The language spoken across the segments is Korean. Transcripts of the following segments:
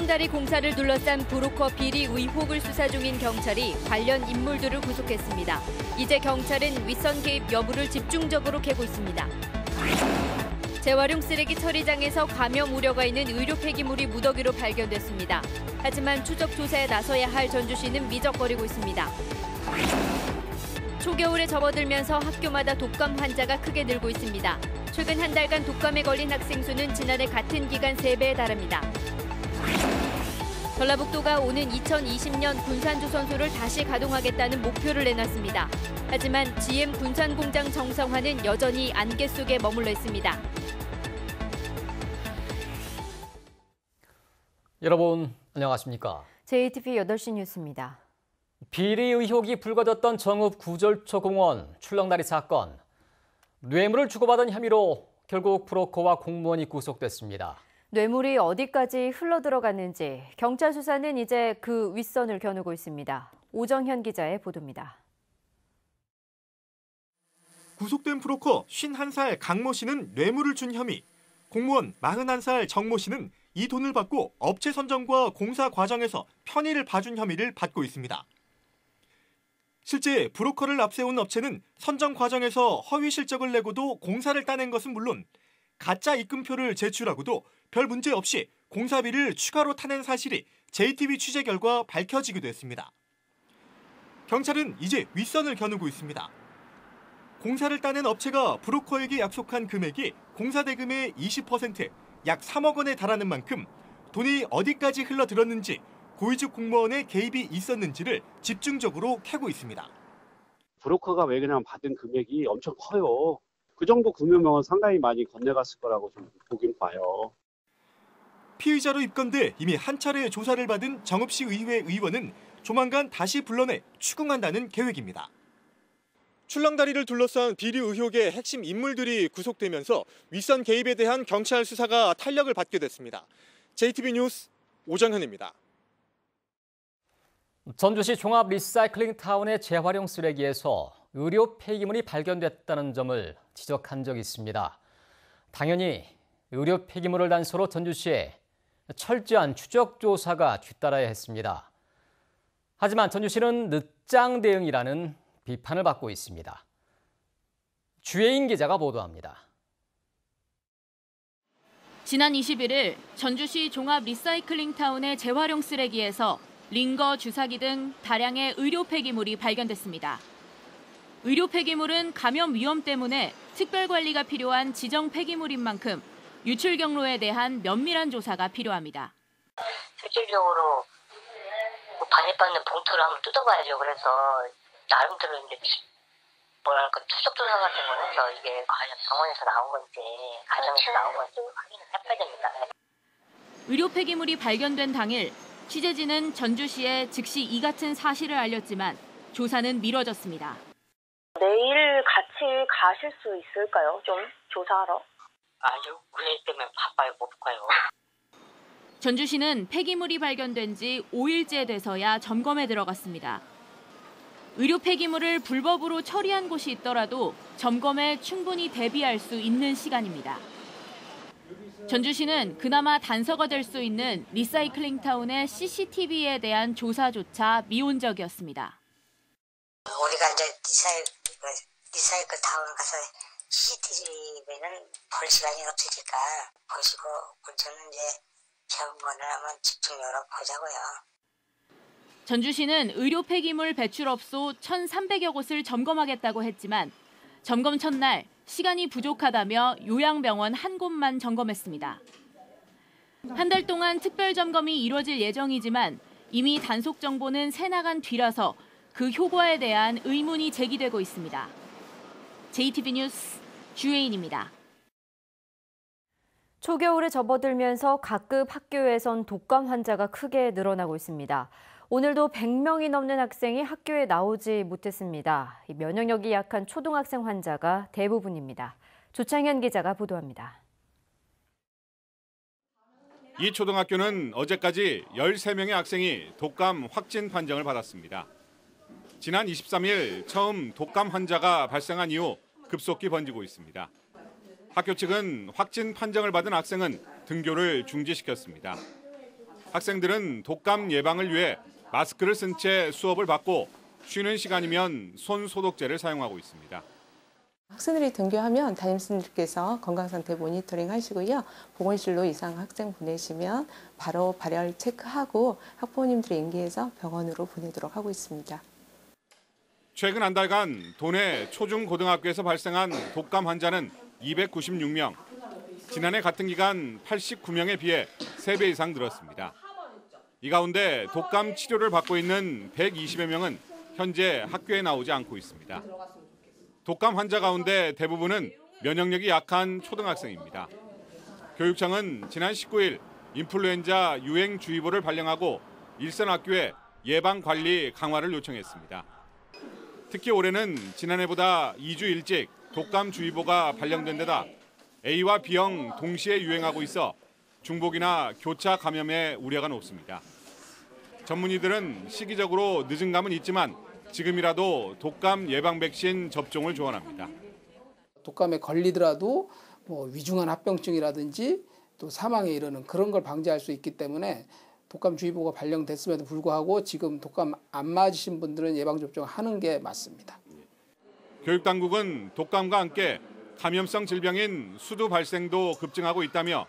출렁다리 공사를 둘러싼 브로커 비리 의혹을 수사 중인 경찰이 관련 인물들을 구속했습니다. 이제 경찰은 윗선 개입 여부를 집중적으로 캐고 있습니다. 재활용 쓰레기 처리장에서 감염 우려가 있는 의료 폐기물이 무더기로 발견됐습니다. 하지만 추적 조사에 나서야 할 전주시는 미적거리고 있습니다. 초겨울에 접어들면서 학교마다 독감 환자가 크게 늘고 있습니다. 최근 한 달간 독감에 걸린 학생 수는 지난해 같은 기간 3배에 달합니다. 전라북도가 오는 2020년 군산조선소를 다시 가동하겠다는 목표를 내놨습니다. 하지만 GM 군산공장 정상화는 여전히 안개 속에 머물러 있습니다. 여러분 안녕하십니까? JTBC 8시 뉴스입니다. 비리 의혹이 불거졌던 정읍 구절초공원 출렁다리 사건. 뇌물을 주고받은 혐의로 결국 브로커와 공무원이 구속됐습니다. 뇌물이 어디까지 흘러들어갔는지 경찰 수사는 이제 그 윗선을 겨누고 있습니다. 오정현 기자의 보도입니다. 구속된 브로커 51살 강모 씨는 뇌물을 준 혐의, 공무원 41살 정모 씨는 이 돈을 받고 업체 선정과 공사 과정에서 편의를 봐준 혐의를 받고 있습니다. 실제 브로커를 앞세운 업체는 선정 과정에서 허위 실적을 내고도 공사를 따낸 것은 물론 가짜 입금표를 제출하고도 별 문제 없이 공사비를 추가로 타낸 사실이 JTBC 취재 결과 밝혀지기도 했습니다. 경찰은 이제 윗선을 겨누고 있습니다. 공사를 따낸 업체가 브로커에게 약속한 금액이 공사 대금의 20%, 약 3억 원에 달하는 만큼 돈이 어디까지 흘러들었는지 고위직 공무원의 개입이 있었는지를 집중적으로 캐고 있습니다. 브로커가 외근하면 받은 금액이 엄청 커요. 그 정도 금액은 상당히 많이 건네갔을 거라고 좀 보긴 봐요. 피의자로 입건돼 이미 한 차례 조사를 받은 정읍시 의회 의원은 조만간 다시 불러내 추궁한다는 계획입니다. 출렁다리를 둘러싼 비리 의혹의 핵심 인물들이 구속되면서 윗선 개입에 대한 경찰 수사가 탄력을 받게 됐습니다. JTBC 뉴스 오정현입니다. 전주시 종합 리사이클링 타운의 재활용 쓰레기에서 의료 폐기물이 발견됐다는 점을 지적한 적이 있습니다. 당연히 의료 폐기물을 단서로 전주시에 철저한 추적 조사가 뒤따라야 했습니다. 하지만 전주시는 늦장 대응이라는 비판을 받고 있습니다. 주혜인 기자가 보도합니다. 지난 21일 전주시 종합 리사이클링 타운의 재활용 쓰레기에서 링거, 주사기 등 다량의 의료 폐기물이 발견됐습니다. 의료 폐기물은 감염 위험 때문에 특별 관리가 필요한 지정 폐기물인 만큼 유출 경로에 대한 면밀한 조사가 필요합니다. 실질적으로 반입받는 봉투를 한번 뜯어봐야죠. 그래서 나름대로 이제 추적 조사 같은 거 해서 이게 과연 병원에서 나온 건지 가정에서 나온 건지 확인을 해봐야 됩니다. 의료 폐기물이 발견된 당일 취재진은 전주시에 즉시 이 같은 사실을 알렸지만 조사는 미뤄졌습니다. 내일 같이 가실 수 있을까요? 좀 조사하러? 아니요. 그래 때문에 바빠요. 못 가요. 전주시는 폐기물이 발견된 지 5일째 돼서야 점검에 들어갔습니다. 의료 폐기물을 불법으로 처리한 곳이 있더라도 점검에 충분히 대비할 수 있는 시간입니다. 전주시는 그나마 단서가 될 수 있는 리사이클링 타운의 CCTV에 대한 조사조차 미온적이었습니다. 우리가 이제 리사이클 타운 가서 CCTV는 볼 시간이 없으니까 보시고 우선은 이제 병원을 한번 집중적으로 보자고요. 전주시는 의료 폐기물 배출업소 1,300여 곳을 점검하겠다고 했지만 점검 첫날 시간이 부족하다며 요양병원 한 곳만 점검했습니다. 한 달 동안 특별 점검이 이뤄질 예정이지만 이미 단속 정보는 새 나간 뒤라서 그 효과에 대한 의문이 제기되고 있습니다. JTBC 뉴스 주혜인입니다. 초겨울에 접어들면서 각급 학교에선 독감 환자가 크게 늘어나고 있습니다. 오늘도 100명이 넘는 학생이 학교에 나오지 못했습니다. 면역력이 약한 초등학생 환자가 대부분입니다. 조창현 기자가 보도합니다. 이 초등학교는 어제까지 13명의 학생이 독감 확진 판정을 받았습니다. 지난 23일 처음 독감 환자가 발생한 이후 급속히 번지고 있습니다. 학교 측은 확진 판정을 받은 학생은 등교를 중지시켰습니다. 학생들은 독감 예방을 위해 마스크를 쓴 채 수업을 받고 쉬는 시간이면 손 소독제를 사용하고 있습니다. 학생들이 등교하면 담임선생님께서 건강상태 모니터링 하시고요. 보건실로 이상 학생 보내시면 바로 발열 체크하고 학부모님들이 인계해서 병원으로 보내도록 하고 있습니다. 최근 한 달간 도내 초중고등학교에서 발생한 독감 환자는 296명. 지난해 같은 기간 89명에 비해 3배 이상 늘었습니다. 이 가운데 독감 치료를 받고 있는 120여 명은 현재 학교에 나오지 않고 있습니다. 독감 환자 가운데 대부분은 면역력이 약한 초등학생입니다. 교육청은 지난 19일 인플루엔자 유행주의보를 발령하고 일선 학교에 예방관리 강화를 요청했습니다. 특히 올해는 지난해보다 2주 일찍 독감주의보가 발령된 데다 A와 B형 동시에 유행하고 있어 중복이나 교차 감염의 우려가 높습니다. 전문의들은 시기적으로 늦은 감은 있지만 지금이라도 독감 예방 백신 접종을 조언합니다. 독감에 걸리더라도 위중한 합병증이라든지 또 사망에 이르는 그런 걸 방지할 수 있기 때문에 독감주의보가 발령됐음에도 불구하고 지금 독감 안 맞으신 분들은 예방접종하는 게 맞습니다. 교육당국은 독감과 함께 감염성 질병인 수두 발생도 급증하고 있다며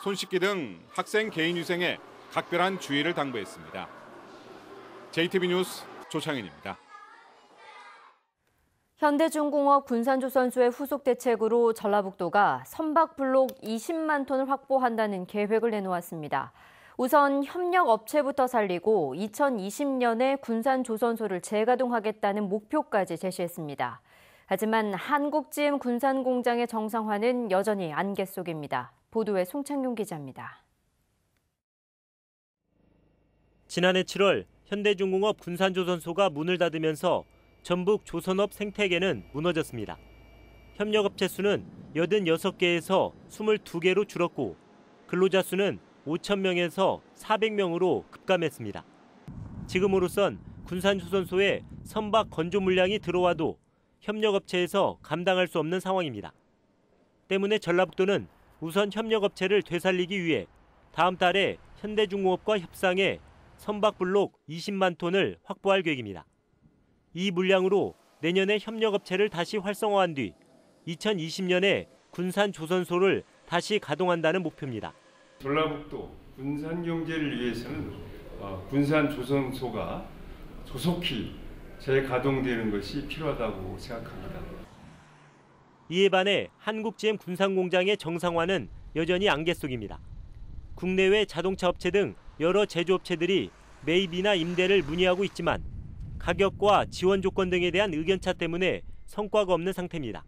손 씻기 등 학생 개인위생에 각별한 주의를 당부했습니다. JTB 뉴스 조창현입니다. 현대중공업 군산조선소의 후속 대책으로 전라북도가 선박블록 20만 톤을 확보한다는 계획을 내놓았습니다. 우선 협력업체부터 살리고 2020년에 군산조선소를 재가동하겠다는 목표까지 제시했습니다. 하지만 한국GM 군산공장의 정상화는 여전히 안개 속입니다. 보도에 송창용 기자입니다. 지난해 7월 현대중공업 군산조선소가 문을 닫으면서 전북 조선업 생태계는 무너졌습니다. 협력업체 수는 86개에서 22개로 줄었고 근로자 수는 5,000명에서 400명으로 급감했습니다. 지금으로선 군산조선소에 선박 건조 물량이 들어와도 협력업체에서 감당할 수 없는 상황입니다. 때문에 전라북도는 우선 협력업체를 되살리기 위해 다음 달에 현대중공업과 협상해 선박블록 20만 톤을 확보할 계획입니다. 이 물량으로 내년에 협력업체를 다시 활성화한 뒤 2020년에 군산조선소를 다시 가동한다는 목표입니다. 전라북도 군산경제를 위해서는 군산조선소가 조속히 재가동되는 것이 필요하다고 생각합니다. 이에 반해 한국GM 군산공장의 정상화는 여전히 안개 속입니다. 국내외 자동차 업체 등 여러 제조업체들이 매입이나 임대를 문의하고 있지만 가격과 지원 조건 등에 대한 의견차 때문에 성과가 없는 상태입니다.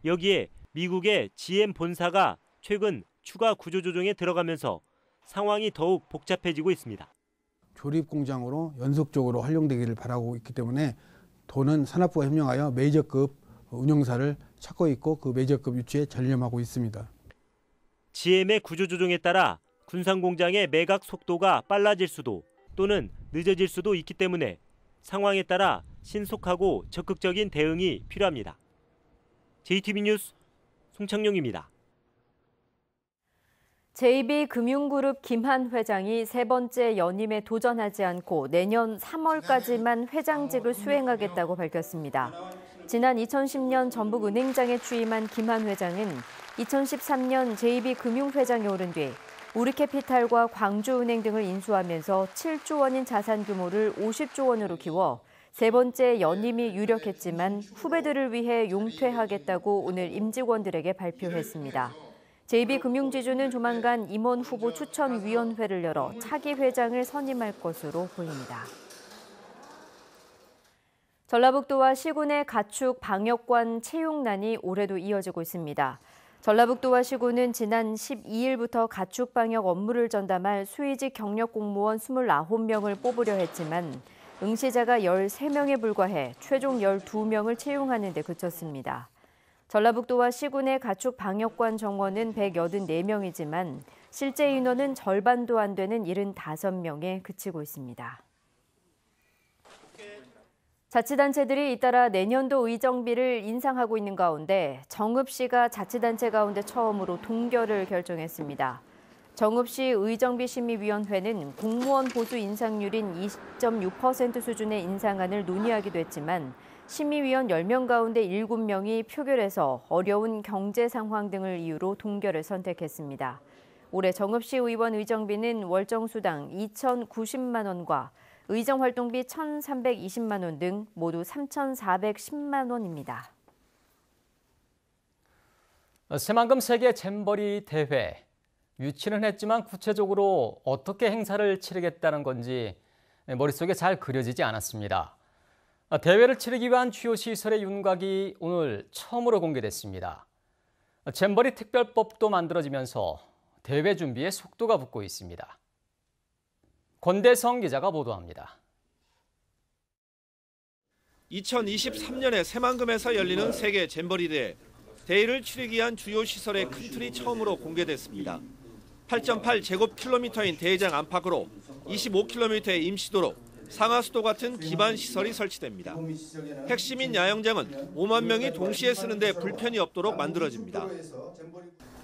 여기에 미국의 GM 본사가 최근 추가 구조조정에 들어가면서 상황이 더욱 복잡해지고 있습니다. 조립 공장으로 연속적으로 활용되기를 바라고 있기 때문에 도는 산업부와 협력하여 메이저급 운영사를 찾고 있고 그 메이저급 유치에 전념하고 있습니다. GM의 구조조정에 따라 군산공장의 매각 속도가 빨라질 수도 또는 늦어질 수도 있기 때문에 상황에 따라 신속하고 적극적인 대응이 필요합니다. JTB 뉴스 송창용입니다. JB금융그룹 김한 회장이 세 번째 연임에 도전하지 않고 내년 3월까지만 회장직을 수행하겠다고 밝혔습니다. 지난 2010년 전북은행장에 취임한 김한 회장은 2013년 JB금융회장에 오른 뒤 우리캐피탈과 광주은행 등을 인수하면서 7조 원인 자산 규모를 50조 원으로 키워 세 번째 연임이 유력했지만 후배들을 위해 용퇴하겠다고 오늘 임직원들에게 발표했습니다. JB금융지주는 조만간 임원 후보 추천위원회를 열어 차기 회장을 선임할 것으로 보입니다. 전라북도와 시군의 가축 방역관 채용난이 올해도 이어지고 있습니다. 전라북도와 시군은 지난 12일부터 가축 방역 업무를 전담할 수의직 경력 공무원 29명을 뽑으려 했지만 응시자가 13명에 불과해 최종 12명을 채용하는 데 그쳤습니다. 전라북도와 시군의 가축 방역관 정원은 184명이지만 실제 인원은 절반도 안 되는 75명에 그치고 있습니다. 자치단체들이 잇따라 내년도 의정비를 인상하고 있는 가운데 정읍시가 자치단체 가운데 처음으로 동결을 결정했습니다. 정읍시 의정비심의위원회는 공무원 보수 인상률인 20.6% 수준의 인상안을 논의하기도 했지만 심의위원 10명 가운데 7명이 표결해서 어려운 경제 상황 등을 이유로 동결을 선택했습니다. 올해 정읍시 의원 의정비는 월정수당 2,090만 원과 의정활동비 1,320만 원 등 모두 3,410만 원입니다. 새만금 세계 잼버리 대회. 유치는 했지만 구체적으로 어떻게 행사를 치르겠다는 건지 머릿속에 잘 그려지지 않았습니다. 대회를 치르기 위한 주요 시설의 윤곽이 오늘 처음으로 공개됐습니다. 잼버리 특별법도 만들어지면서 대회 준비에 속도가 붙고 있습니다. 권대성 기자가 보도합니다. 2023년에 새만금에서 열리는 세계 잼버리 대회. 대회를 치르기 위한 주요 시설의 큰 틀이 처음으로 공개됐습니다. 8.8제곱킬로미터인 대회장 안팎으로 25km의 임시도로, 상하수도 같은 기반 시설이 설치됩니다. 핵심인 야영장은 5만 명이 동시에 쓰는데 불편이 없도록 만들어집니다.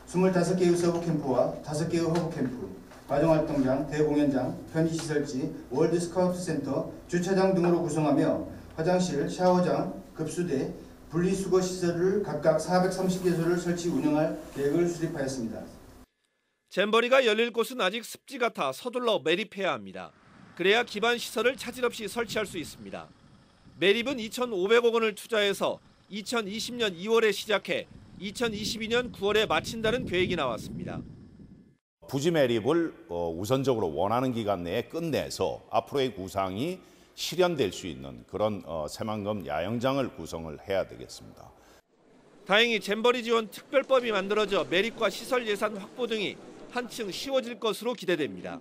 25개의 서브 캠프와 5개의 허브 캠프, 가정활동장, 대공연장, 편의시설지, 월드 스카우트 센터, 주차장 등으로 구성하며 화장실, 샤워장, 급수대, 분리수거 시설을 각각 430개소를 설치 운영할 계획을 수립하였습니다. 잼버리가 열릴 곳은 아직 습지 같아 서둘러 매립해야 합니다. 그래야 기반 시설을 차질 없이 설치할 수 있습니다. 매립은 2,500억 원을 투자해서 2020년 2월에 시작해 2022년 9월에 마친다는 계획이 나왔습니다. 부지 매립을 우선적으로 원하는 기간 내에 끝내서 앞으로의 구상이 실현될 수 있는 그런 새만금 야영장을 구성을 해야 되겠습니다. 다행히 잼버리 지원 특별법이 만들어져 매립과 시설 예산 확보 등이 한층 쉬워질 것으로 기대됩니다.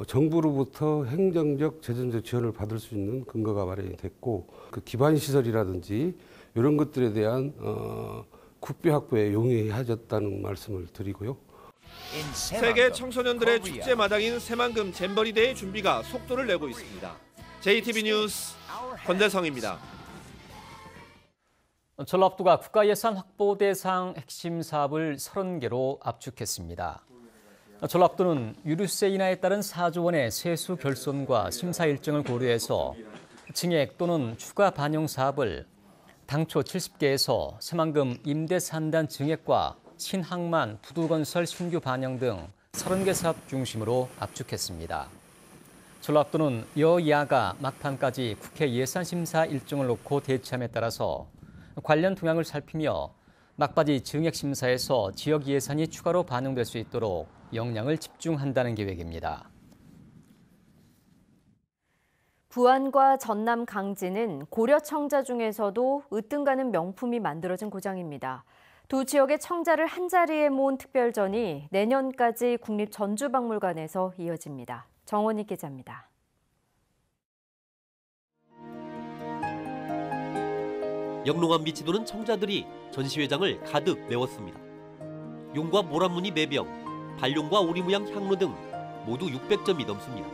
정부로부터 행정적, 재정적 지원을 받을 수 있는 근거가 마련이 됐고 그 기반 시설이라든지 이런 것들에 대한 국비 확보에 용이해졌다는 말씀을 드리고요. 세계 청소년들의 축제 마당인 새만금 잼버리 대회 준비가 속도를 내고 있습니다. JTB 뉴스 권대성입니다. 전라북도가 국가예산 확보 대상 핵심 사업을 30개로 압축했습니다. 전라북도는 유류세 인하에 따른 4조 원의 세수 결손과 심사 일정을 고려해서 증액 또는 추가 반영 사업을 당초 70개에서 새만금 임대산단 증액과 신항만 부두건설 신규 반영 등 30개 사업 중심으로 압축했습니다. 전라북도는 여야가 막판까지 국회 예산심사 일정을 놓고 대치함에 따라서 관련 동향을 살피며 막바지 증액심사에서 지역 예산이 추가로 반영될 수 있도록 역량을 집중한다는 계획입니다. 부안과 전남 강진은 고려 청자 중에서도 으뜸가는 명품이 만들어진 고장입니다. 두 지역의 청자를 한자리에 모은 특별전이 내년까지 국립전주박물관에서 이어집니다. 정원희 기자입니다. 영롱한 빛이 도는 청자들이 전시회장을 가득 메웠습니다. 용과 모란무늬 매병, 발룡과 오리무양 향로 등 모두 600점이 넘습니다.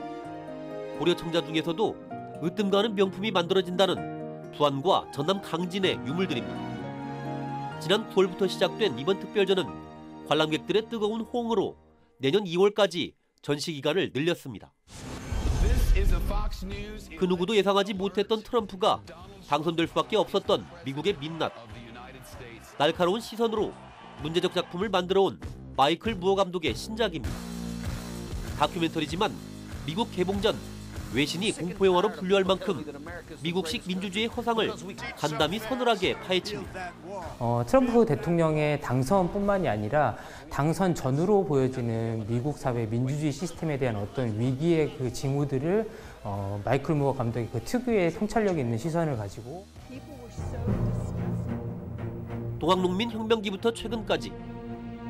고려 청자 중에서도 으뜸가는 명품이 만들어진다는 부안과 전남 강진의 유물들입니다. 지난 9월부터 시작된 이번 특별전은 관람객들의 뜨거운 호응으로 내년 2월까지 전시 기간을 늘렸습니다. 그 누구도 예상하지 못했던 트럼프가 당선될 수밖에 없었던 미국의 민낯. 날카로운 시선으로 문제적 작품을 만들어온 마이클 무어 감독의 신작입니다. 다큐멘터리지만 미국 개봉 전 외신이 공포영화로 분류할 만큼 미국식 민주주의의 허상을 간담이 서늘하게 파헤칩니다. 트럼프 대통령의 당선뿐만이 아니라 당선 전후로 보여지는 미국 사회 민주주의 시스템에 대한 어떤 위기의 그 징후들을 마이클 무어 감독의 그 특유의 통찰력 있는 시선을 가지고 동학농민 혁명기부터 최근까지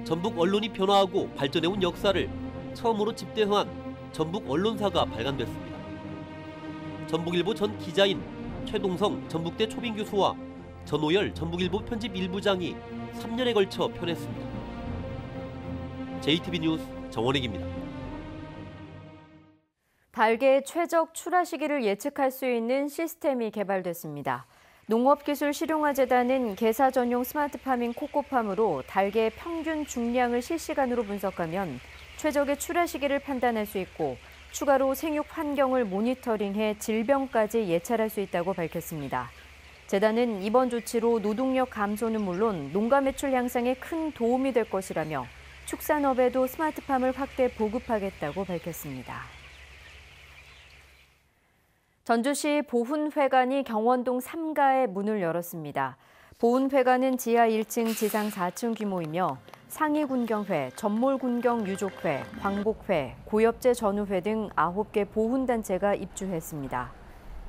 전북 언론이 변화하고 발전해온 역사를 처음으로 집대화한 전북 언론사가 발간됐습니다. 전북일보 전 기자인 최동성 전북대 초빙 교수와 전오열 전북일보 편집 일부장이 3년에 걸쳐 펴냈습니다. JTB 뉴스 정원익입니다. 달걀 최적 출하 시기를 예측할 수 있는 시스템이 개발됐습니다. 농업기술실용화재단은 개사 전용 스마트 파밍 코코팜으로 달걀 평균 중량을 실시간으로 분석하면 최적의 출하 시기를 판단할 수 있고 추가로 생육 환경을 모니터링해 질병까지 예찰할 수 있다고 밝혔습니다. 재단은 이번 조치로 노동력 감소는 물론 농가 매출 향상에 큰 도움이 될 것이라며 축산업에도 스마트팜을 확대 보급하겠다고 밝혔습니다. 전주시 보훈회관이 경원동 3가에 문을 열었습니다. 보훈회관은 지하 1층, 지상 4층 규모이며 상위군경회, 전몰군경유족회, 광복회, 고엽제 전우회 등 9개 보훈단체가 입주했습니다.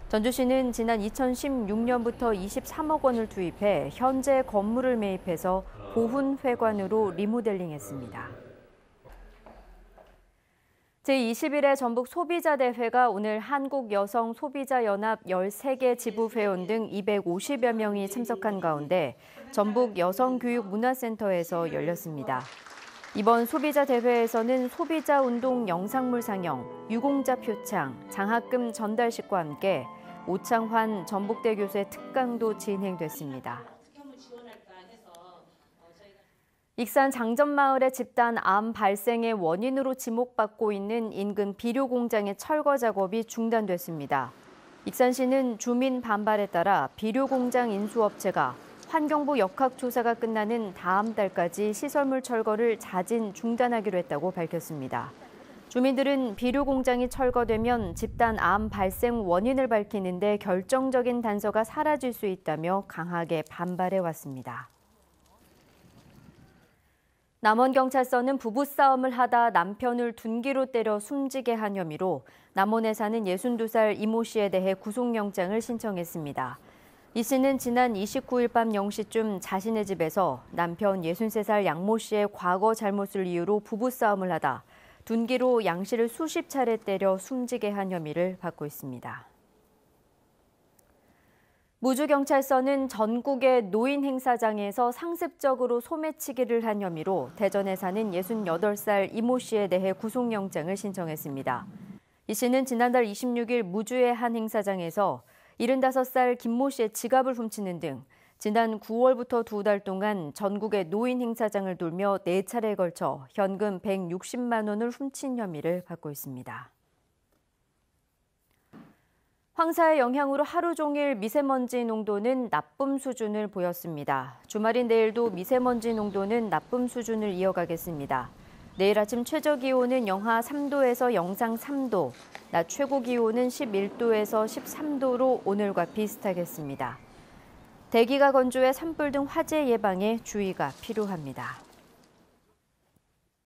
전주시는 지난 2016년부터 23억 원을 투입해 현재 건물을 매입해서 보훈회관으로 리모델링했습니다. 제21회 전북 소비자대회가 오늘 한국여성소비자연합 13개 지부회원 등 250여 명이 참석한 가운데 전북 여성교육문화센터에서 열렸습니다. 이번 소비자대회에서는 소비자운동 영상물 상영, 유공자 표창, 장학금 전달식과 함께 오창환 전북대 교수의 특강도 진행됐습니다. 익산 장전마을의 집단 암 발생의 원인으로 지목받고 있는 인근 비료 공장의 철거 작업이 중단됐습니다. 익산시는 주민 반발에 따라 비료 공장 인수업체가 환경부 역학조사가 끝나는 다음 달까지 시설물 철거를 자진 중단하기로 했다고 밝혔습니다. 주민들은 비료 공장이 철거되면 집단 암 발생 원인을 밝히는 데 결정적인 단서가 사라질 수 있다며 강하게 반발해왔습니다. 남원경찰서는 부부싸움을 하다 남편을 둔기로 때려 숨지게 한 혐의로 남원에 사는 62살 이모 씨에 대해 구속영장을 신청했습니다. 이 씨는 지난 29일 밤 0시쯤 자신의 집에서 남편 63살 양모 씨의 과거 잘못을 이유로 부부싸움을 하다 둔기로 양 씨를 수십 차례 때려 숨지게 한 혐의를 받고 있습니다. 무주경찰서는 전국의 노인 행사장에서 상습적으로 소매치기를 한 혐의로 대전에 사는 68살 이모 씨에 대해 구속영장을 신청했습니다. 이 씨는 지난달 26일 무주의 한 행사장에서 75살 김모 씨의 지갑을 훔치는 등 지난 9월부터 2달 동안 전국의 노인 행사장을 돌며 4차례에 걸쳐 현금 160만 원을 훔친 혐의를 받고 있습니다. 황사의 영향으로 하루 종일 미세먼지 농도는 나쁨 수준을 보였습니다. 주말인 내일도 미세먼지 농도는 나쁨 수준을 이어가겠습니다. 내일 아침 최저 기온은 영하 3도에서 영상 3도, 낮 최고 기온은 11도에서 13도로 오늘과 비슷하겠습니다. 대기가 건조해 산불 등 화재 예방에 주의가 필요합니다.